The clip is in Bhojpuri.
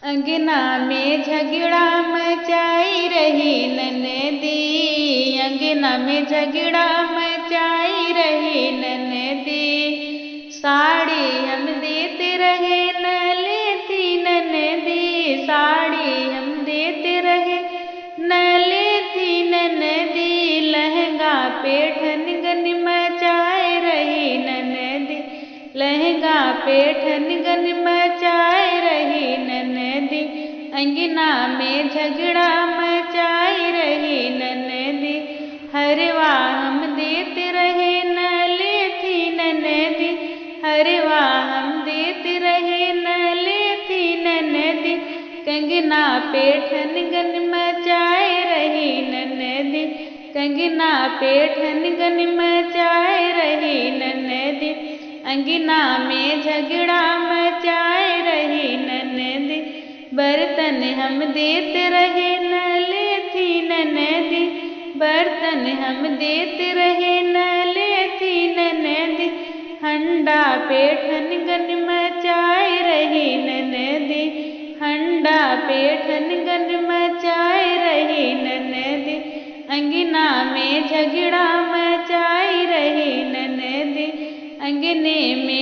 अंगना में झगड़ा मचाई रही ननदी, अंगना में झगड़ा मचाई रही ननदी। साड़ी हम देते रहे न लेती ननदी, साड़ी हम देते रहे न लेती ननदी। लहंगा पे ठनगन मचाए रही ननदी, लहंगा पे ठनगन मचाए रही ननदी। अंगना में झगड़ा मचाई रही ननदी, हरवा हम देते रहे न लेती ननदी, हरवा हम देते रहे न लेती ननदी। कंगना पे ठनगन मचाए रही ननदी, कंगना पे ठनगन मचाए रही ननदी। अंगना में झगड़ा मचाए रही ननदी, बर्तन हम देते रहे न लेती ननदी, बर्तन हम देते रहे न लेती ननदी। हंडा पे ठनगन मचाए रही ननदी, हंडा पे ठनगन मचाए रही ननदी। अंगना में झगड़ा मचाई रही ननदी, अंगने में